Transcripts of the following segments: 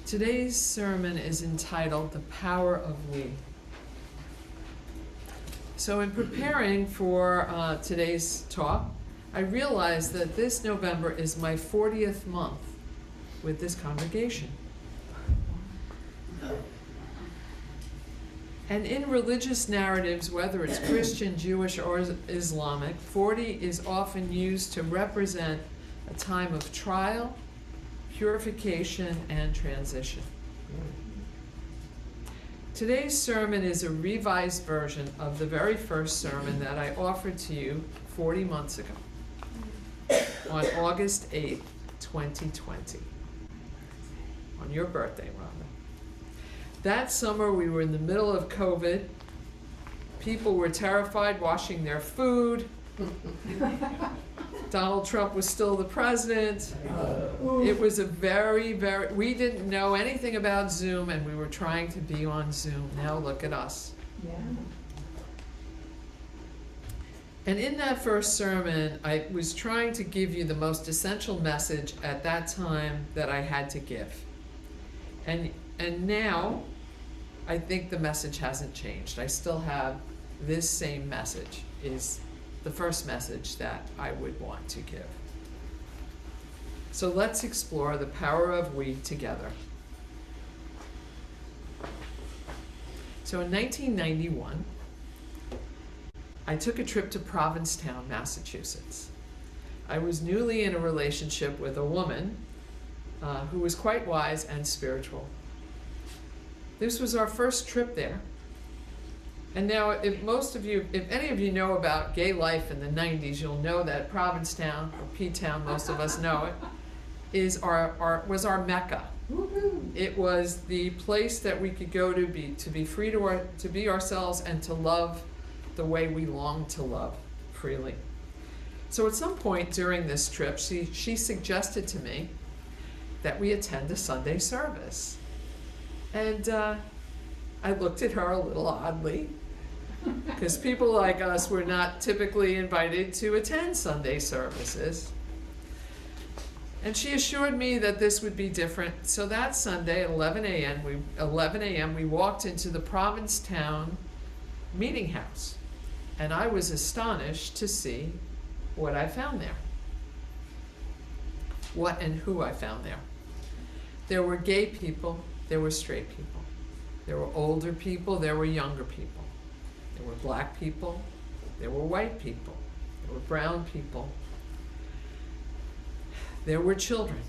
Today's sermon is entitled The Power of We. So in preparing for today's talk, I realized that this November is my 40th month with this congregation. And in religious narratives, whether it's Christian, Jewish, or Islamic, 40 is often used to represent a time of trial, purification, and transition. Today's sermon is a revised version of the very first sermon that I offered to you 40 months ago, on August 8th, 2020, on your birthday, Rhonda. That summer, we were in the middle of COVID. People were terrified washing their food. Donald Trump was still the president. It was a we didn't know anything about Zoom, and we were trying to be on Zoom. Now look at us. Yeah. And in that first sermon, I was trying to give you the most essential message at that time that I had to give. And now, I think the message hasn't changed. I still have this same message, is the first message that I would want to give. So let's explore the power of we together. So in 1991, I took a trip to Provincetown, Massachusetts. I was newly in a relationship with a woman who was quite wise and spiritual. This was our first trip there. And now, if any of you know about gay life in the 90s, you'll know that Provincetown, or P-Town, most of us know it, was our Mecca. It was the place that we could go to be free to be ourselves and to love the way we long to love freely. So at some point during this trip, she suggested to me that we attend a Sunday service. And I looked at her a little oddly, because people like us were not typically invited to attend Sunday services. And she assured me that this would be different. So that Sunday at 11 a.m., we walked into the Provincetown meeting house. And I was astonished to see what I found there. What and who I found there. There were gay people, there were straight people. There were older people, there were younger people. There were black people, there were white people, there were brown people. There were children.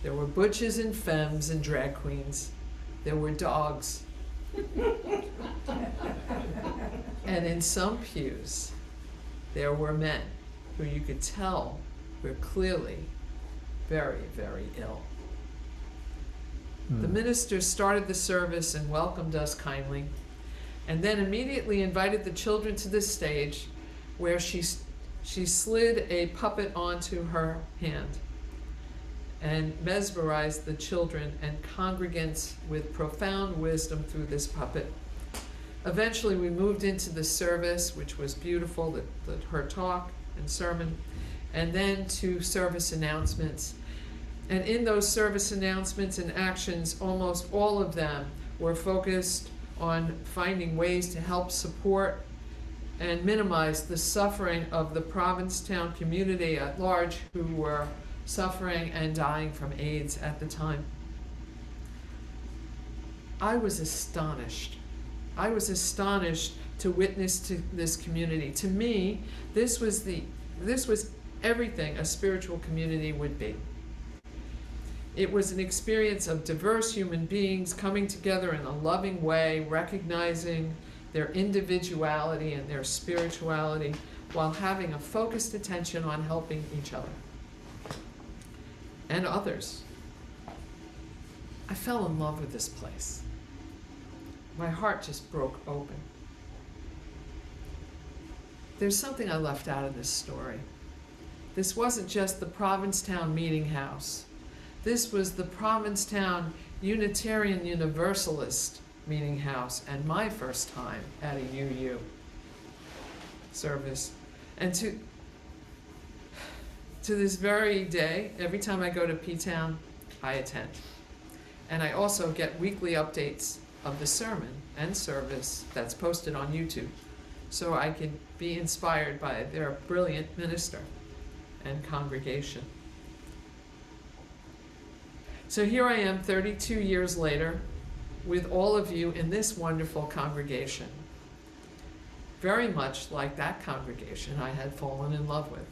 There were butches and femmes and drag queens. There were dogs. And in some pews, there were men who you could tell were clearly very, very ill. The minister started the service and welcomed us kindly, and then immediately invited the children to the stage, where she slid a puppet onto her hand and mesmerized the children and congregants with profound wisdom through this puppet. Eventually we moved into the service, which was beautiful, her talk and sermon, and then to service announcements. And in those service announcements and actions, almost all of them were focused on finding ways to help support and minimize the suffering of the Provincetown community at large, who were suffering and dying from AIDS at the time. I was astonished. I was astonished to witness to this community. To me, this was everything a spiritual community would be. It was an experience of diverse human beings coming together in a loving way, recognizing their individuality and their spirituality, while having a focused attention on helping each other and others. I fell in love with this place. My heart just broke open. There's something I left out of this story. This wasn't just the Provincetown meeting house. This was the Provincetown Unitarian Universalist meeting house, and my first time at a UU service. And to this very day, every time I go to P-Town, I attend. And I also get weekly updates of the sermon and service that's posted on YouTube, so I can be inspired by their brilliant minister and congregation. So here I am 32 years later with all of you in this wonderful congregation, very much like that congregation I had fallen in love with.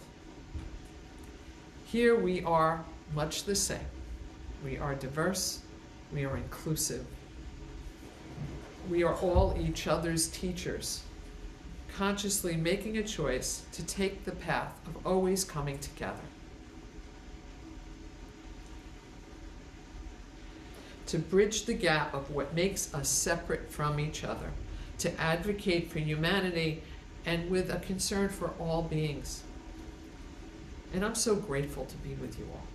Here we are much the same. We are diverse, we are inclusive. We are all each other's teachers, consciously making a choice to take the path of always coming together. To bridge the gap of what makes us separate from each other, to advocate for humanity and with a concern for all beings. And I'm so grateful to be with you all.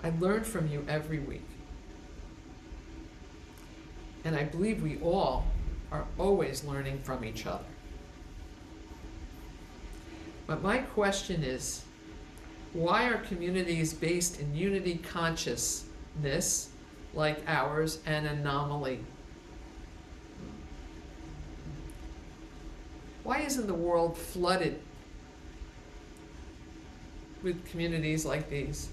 I learn from you every week. And I believe we all are always learning from each other. But my question is, why are communities based in unity consciousness like ours an anomaly? Why isn't the world flooded with communities like these?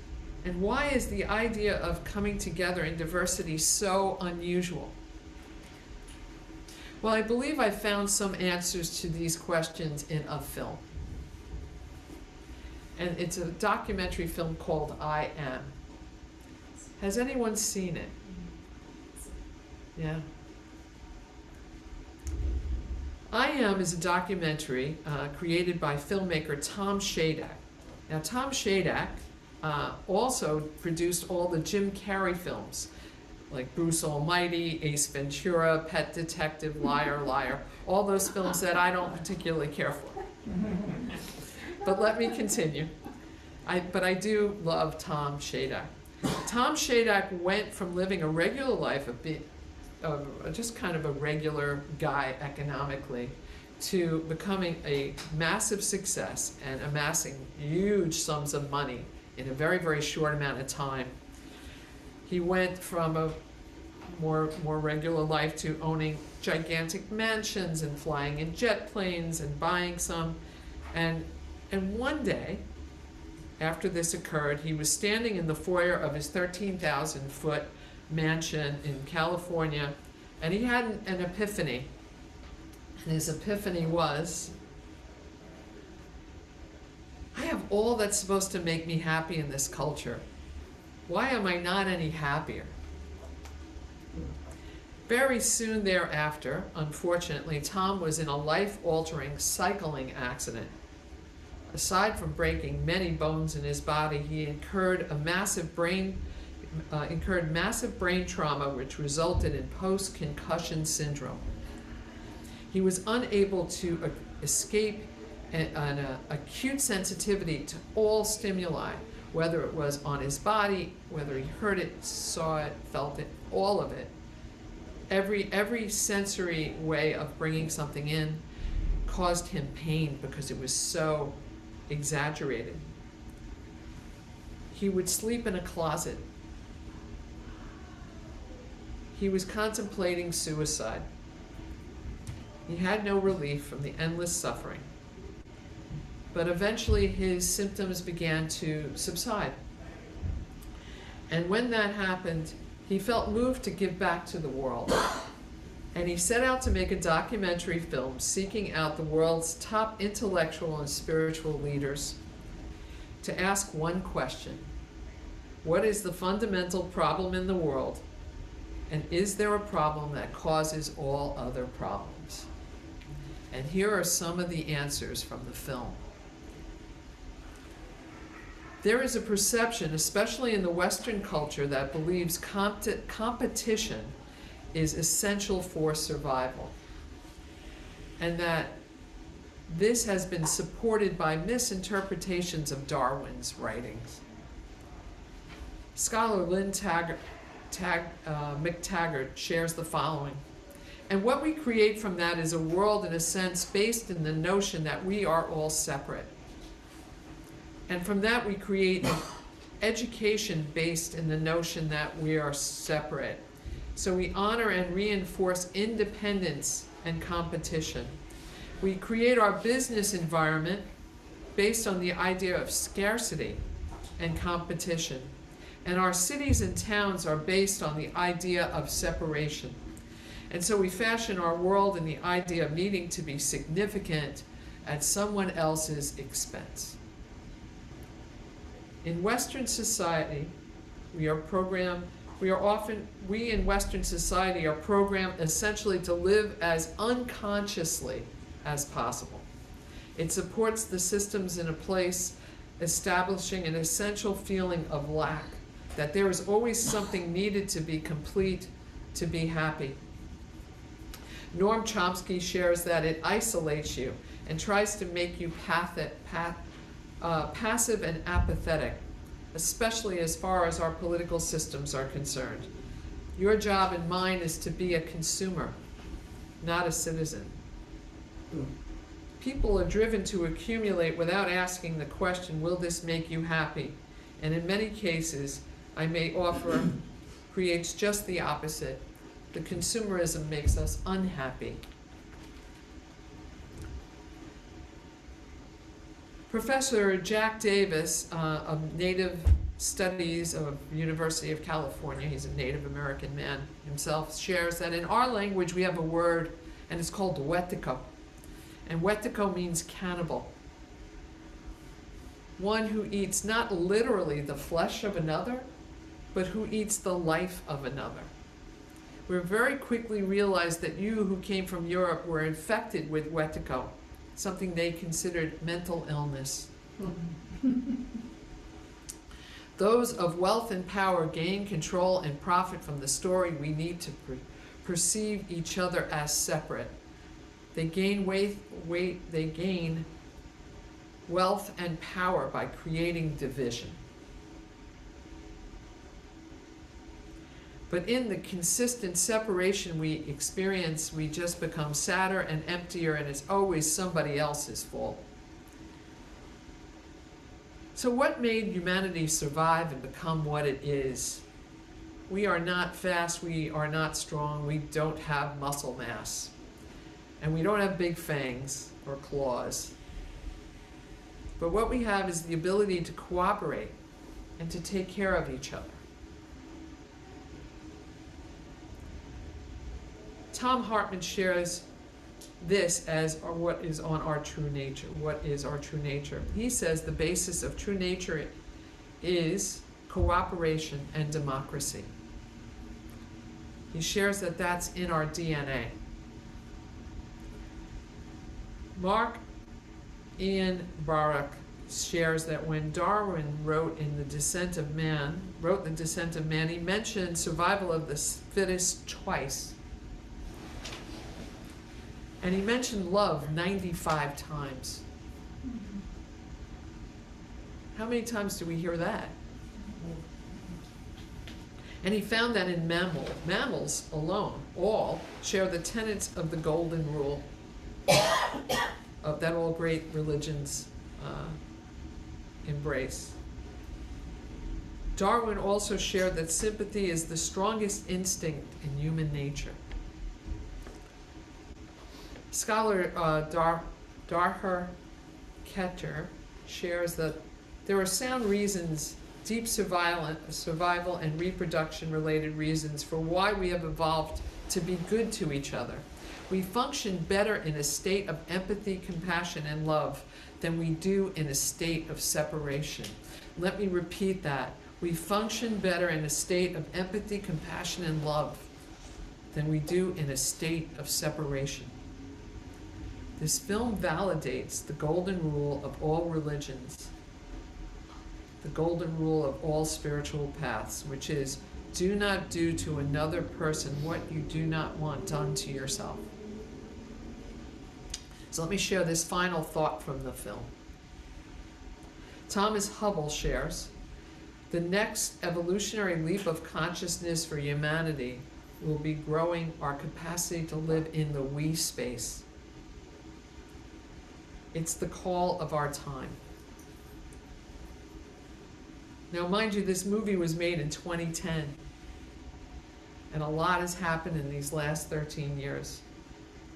And why is the idea of coming together in diversity so unusual? Well, I believe I found some answers to these questions in a film. And it's a documentary film called I Am. Has anyone seen it? Yeah. I Am is a documentary created by filmmaker Tom Shadak. Now, Tom Shadak also produced all the Jim Carrey films, like Bruce Almighty, Ace Ventura, Pet Detective, Liar, Liar, all those films that I don't particularly care for. But let me continue. But I do love Tom Shadak. Tom Shadak went from living a regular life, just kind of a regular guy economically, to becoming a massive success and amassing huge sums of money in a very, very short amount of time. He went from a more regular life to owning gigantic mansions and flying in jet planes and buying some. And one day, after this occurred, he was standing in the foyer of his 13,000-foot mansion in California, and he had an epiphany. And his epiphany was, I have all that's supposed to make me happy in this culture. Why am I not any happier? Very soon thereafter, unfortunately, Tom was in a life-altering cycling accident. Aside from breaking many bones in his body, he incurred massive brain trauma, which resulted in post-concussion syndrome. He was unable to escape an acute sensitivity to all stimuli, whether it was on his body, whether he heard it, saw it, felt it, all of it. Every sensory way of bringing something in caused him pain because it was so exaggerated. He would sleep in a closet. He was contemplating suicide. He had no relief from the endless suffering. But eventually his symptoms began to subside. And when that happened, he felt moved to give back to the world. And he set out to make a documentary film seeking out the world's top intellectual and spiritual leaders to ask one question: what is the fundamental problem in the world? And is there a problem that causes all other problems? And here are some of the answers from the film. There is a perception, especially in the Western culture, that believes competition is essential for survival, and that this has been supported by misinterpretations of Darwin's writings. Scholar Lynn McTaggart shares the following: and what we create from that is a world, in a sense, based in the notion that we are all separate. And from that we create education based in the notion that we are separate. So we honor and reinforce independence and competition. We create our business environment based on the idea of scarcity and competition. And our cities and towns are based on the idea of separation. And so we fashion our world in the idea of needing to be significant at someone else's expense. In Western society, we in Western society are programmed essentially to live as unconsciously as possible. It supports the systems in a place, establishing an essential feeling of lack, that there is always something needed to be complete, to be happy. Noam Chomsky shares that it isolates you and tries to make you passive and apathetic, especially as far as our political systems are concerned. Your job and mine is to be a consumer, not a citizen. People are driven to accumulate without asking the question, will this make you happy? And in many cases, I may offer, creates just the opposite. The consumerism makes us unhappy. Professor Jack Davis of Native Studies of University of California, he's a Native American man himself, shares that in our language we have a word and it's called wetiko. And wetiko means cannibal. One who eats not literally the flesh of another, but who eats the life of another. We very quickly realized that you who came from Europe were infected with wetiko, something they considered mental illness. Those of wealth and power gain control and profit from the story we need to perceive each other as separate. They gain they gain wealth and power by creating division. But in the consistent separation we experience, we just become sadder and emptier, and it's always somebody else's fault. So what made humanity survive and become what it is? We are not fast, we are not strong, we don't have muscle mass. And we don't have big fangs or claws. But what we have is the ability to cooperate and to take care of each other. Tom Hartman shares this as what is on our true nature. What is our true nature? He says the basis of true nature is cooperation and democracy. He shares that that's in our DNA. Mark Ian Barak shares that when Darwin wrote The Descent of Man, he mentioned survival of the fittest twice. And he mentioned love 95 times. How many times do we hear that? And he found that in mammals alone, all share the tenets of the golden rule that all great religions embrace. Darwin also shared that sympathy is the strongest instinct in human nature. Scholar Darher Ketter shares that there are sound reasons, deep survival and reproduction related reasons for why we have evolved to be good to each other. We function better in a state of empathy, compassion, and love than we do in a state of separation. Let me repeat that. We function better in a state of empathy, compassion, and love than we do in a state of separation. This film validates the golden rule of all religions, the golden rule of all spiritual paths, which is, do not do to another person what you do not want done to yourself. So let me share this final thought from the film. Thomas Hubble shares, the next evolutionary leap of consciousness for humanity will be growing our capacity to live in the we space. It's the call of our time. Now, mind you, this movie was made in 2010, and a lot has happened in these last 13 years.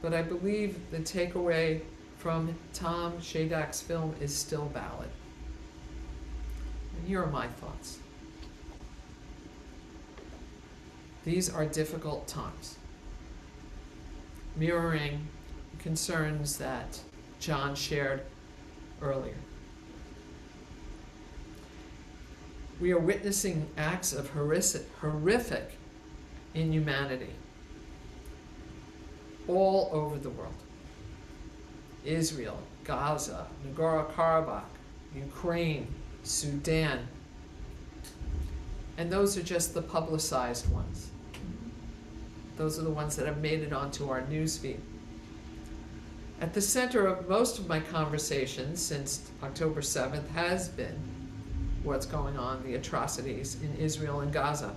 But I believe the takeaway from Tom Shadyack's film is still valid. And here are my thoughts. These are difficult times, mirroring concerns that John shared earlier. We are witnessing acts of horrific inhumanity all over the world. Israel, Gaza, Nagorno-Karabakh, Ukraine, Sudan. And those are just the publicized ones. Those are the ones that have made it onto our newsfeed. At the center of most of my conversations since October 7th has been what's going on, the atrocities in Israel and Gaza.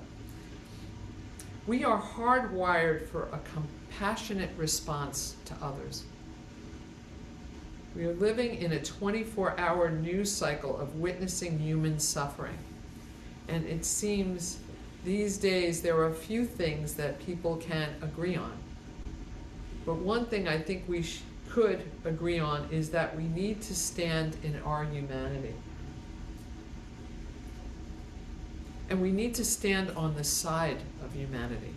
We are hardwired for a compassionate response to others. We are living in a 24-hour news cycle of witnessing human suffering. And it seems these days there are a few things that people can agree on. But one thing I think we could agree on is that we need to stand in our humanity. And we need to stand on the side of humanity.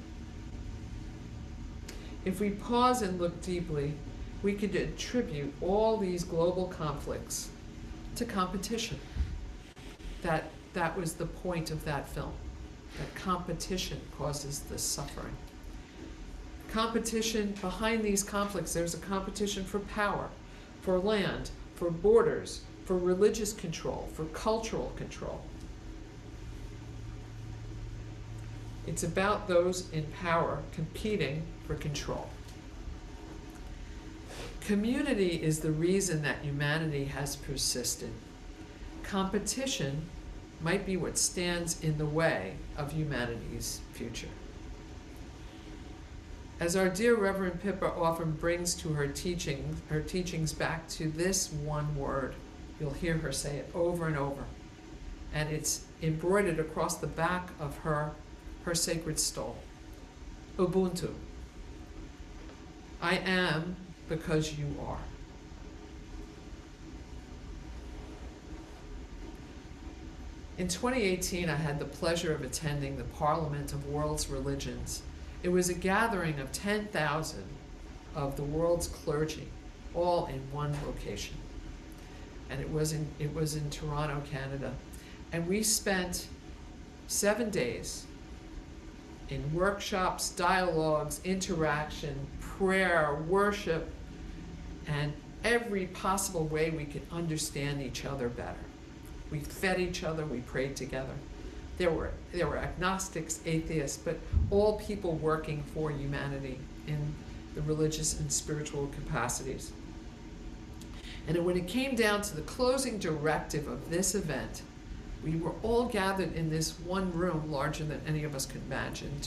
If we pause and look deeply, we could attribute all these global conflicts to competition. That was the point of that film, that competition causes the suffering. Competition, behind these conflicts, there's a competition for power, for land, for borders, for religious control, for cultural control. It's about those in power competing for control. Community is the reason that humanity has persisted. Competition might be what stands in the way of humanity's future. As our dear Reverend Pippa often brings to her teachings back to this one word, you'll hear her say it over and over, and it's embroidered across the back of her sacred stole. Ubuntu. I am because you are. In 2018, I had the pleasure of attending the Parliament of World's Religions. It was a gathering of 10,000 of the world's clergy, all in one location. And it was in Toronto, Canada. And we spent 7 days in workshops, dialogues, interaction, prayer, worship, and every possible way we could understand each other better. We fed each other, we prayed together. There were agnostics, atheists, but all people working for humanity in the religious and spiritual capacities. And when it came down to the closing directive of this event, we were all gathered in this one room, larger than any of us could imagine,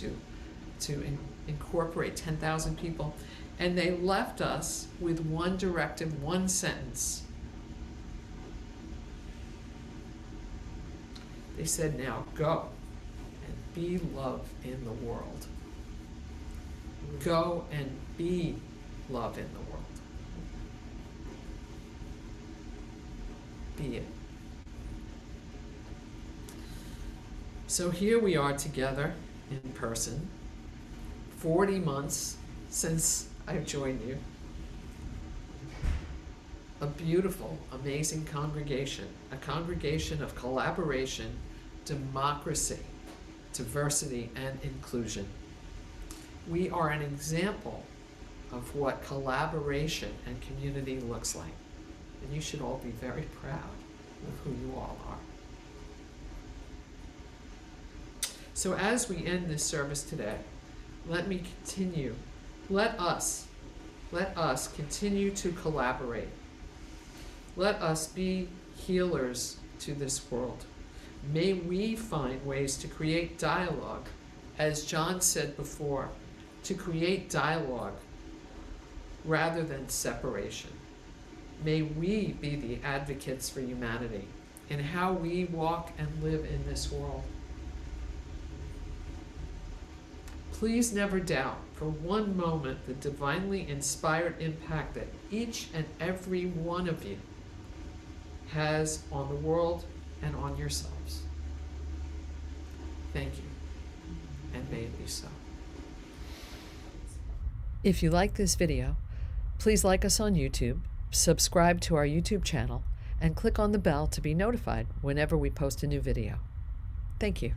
to incorporate 10,000 people. And they left us with one directive, one sentence. They said, now go and be love in the world. Go and be love in the world. Be it. So here we are together in person, 40 months since I've joined you. A beautiful, amazing congregation, a congregation of collaboration, democracy, diversity, and inclusion. We are an example of what collaboration and community looks like. And you should all be very proud of who you all are. So as we end this service today, let us continue to collaborate. Let us be healers to this world. May we find ways to create dialogue, as John said before, to create dialogue rather than separation. May we be the advocates for humanity in how we walk and live in this world. Please never doubt for one moment the divinely inspired impact that each and every one of you has on the world and on yourselves. Thank you, and may it be so. If you like this video, please like us on YouTube, subscribe to our YouTube channel, and click on the bell to be notified whenever we post a new video. Thank you.